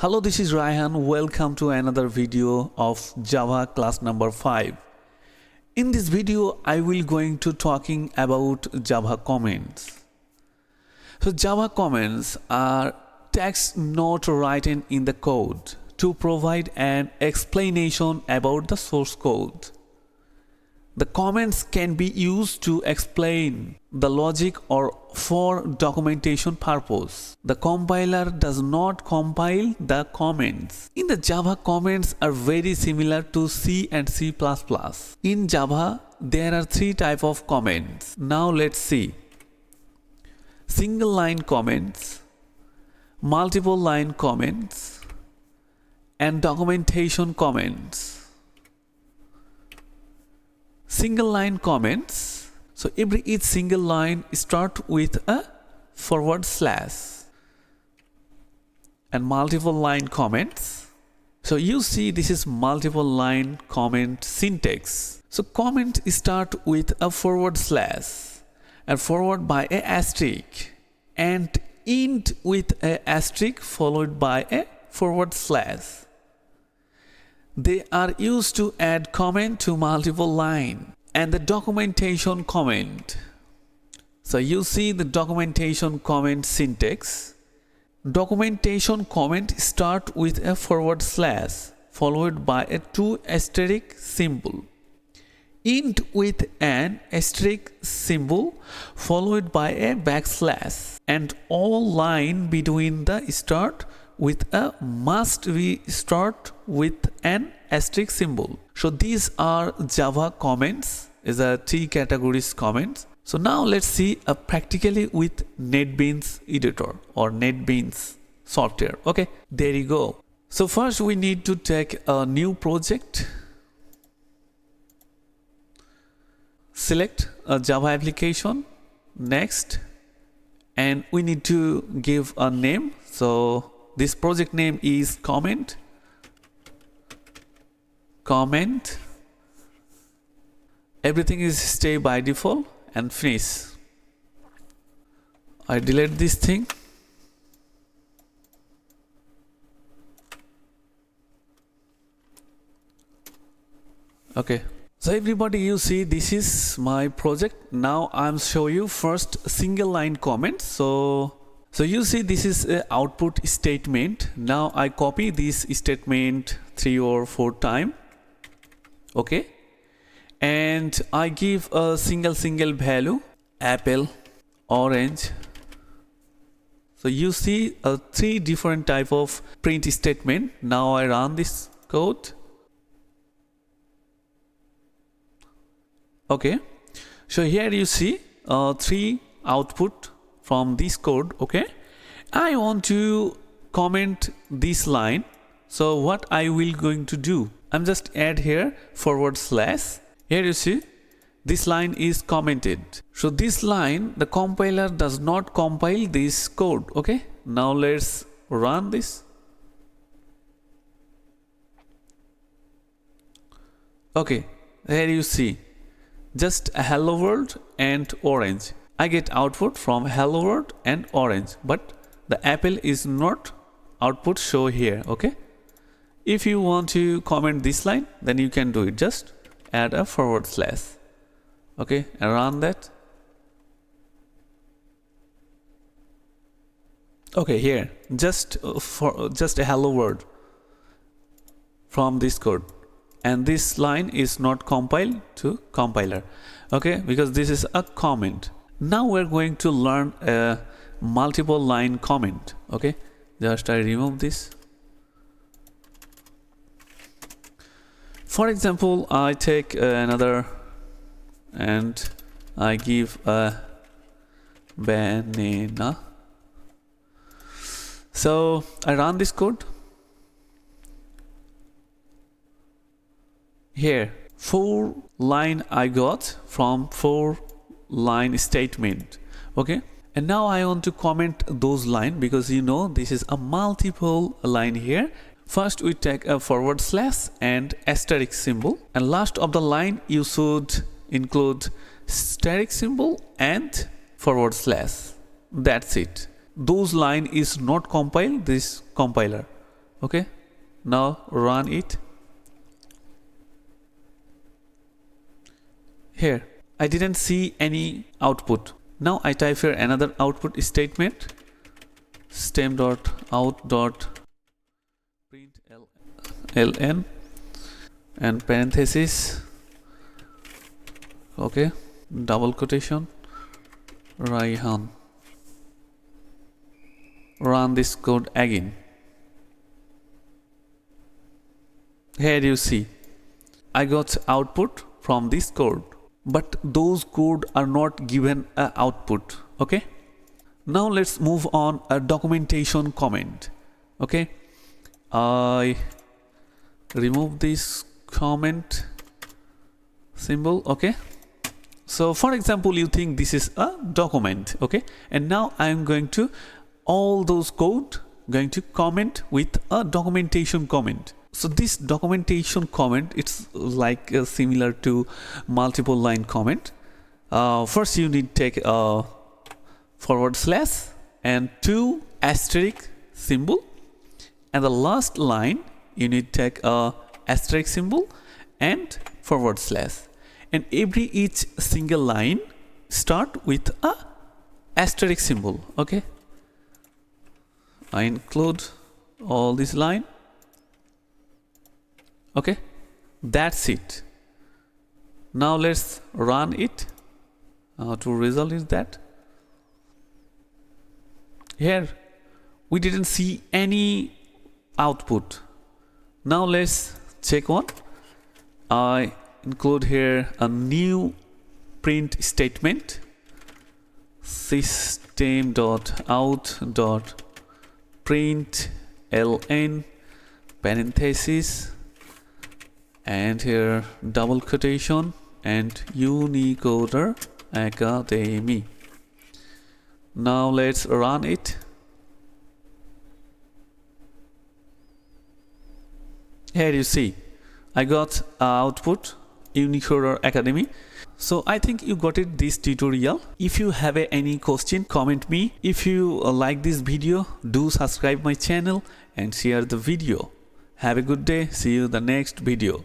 Hello, this is Raihan. Welcome to another video of Java class number 5. In this video, I will going to talking about Java comments. So Java comments are text not written in the code to provide an explanation about the source code. The comments can be used to explain the logic or for documentation purpose. The compiler does not compile the comments. In the Java, comments are very similar to C and C++. In Java, there are three types of comments. Now let's see. Single line comments, multiple line comments, and documentation comments. Single line comments. So each single line start with a /. And multiple line comments. So you see this is multiple line comment syntax. So comment start with a / and followed by a asterisk and end with a asterisk followed by a /. They are used to add comment to multiple line. And the documentation comment. So you see the documentation comment syntax. Documentation comment start with a / followed by a 2 asterisk symbol. End with an asterisk symbol followed by a \. And all line between the start with a must be start with an asterisk symbol. So these are Java comments, is a three categories comments. So now let's see practically with NetBeans editor or NetBeans software. Okay, there you go. So first we need to take a new project. Select a Java application. Next, and we need to give a name. So this project name is comment. Everything is stay by default and finish. I delete this thing. Okay. So everybody, you see this is my project. Now I'm show you first single line comment. So you see this is a output statement. Now I copy this statement 3 or 4 times. Okay. And I give a single value, apple, orange. So you see 3 different type of print statement. Now I run this code. Okay. So here you see 3 output from this code. Okay. I want to comment this line. So what I will going to do? I'm just add here /. Here you see this line is commented. So this line the compiler does not compile this code. Okay. Now let's run this. Okay. Here you see just a hello world and orange. I get output from hello world and orange, but the apple is not output show here. Okay. If you want to comment this line, then you can do it. Just add a /. Okay, and run that. Okay, here just a hello world from this code, and this line is not compiled to compiler. Okay, because this is a comment. Now we're going to learn a multiple line comment. Okay, just I remove this. For example, I take another and I give a banana. So I run this code. Here 4 line I got from 4 line statement. Okay, and now I want to comment those line because you know this is a multiple line here. First we take a / and asterisk symbol, and last of the line you should include asterisk symbol and /. That's it. Those line is not compiled this compiler. Okay, now run it. Here I didn't see any output. Now I type here another output statement, stem.out.println and parenthesis, okay, double quotation, Raihan. Run this code again. Here you see I got output from this code, but those code are not given a output. Okay, now let's move on a documentation comment. Okay, I remove this comment symbol. Okay, so for example, you think this is a document. Okay, and now I am going to all those code going to comment with a documentation comment. So this documentation comment, it's like similar to multiple line comment. First you need take a forward slash and 2 asterisk symbol, and the last line you need take a asterisk symbol and forward slash, and each single line start with a asterisk symbol. Okay, I include all this line. Okay, that's it. Now let's run it. To result is that here we didn't see any output. Now let's check one. I include here a new print statement, system.out.println parenthesis and here double quotation and Unicoder Academy. Now let's run it. Here you see I got output Unicoder Academy. So I think you got it this tutorial. If you have any question, comment me. If you like this video, do subscribe my channel and share the video. Have a good day. See you in the next video.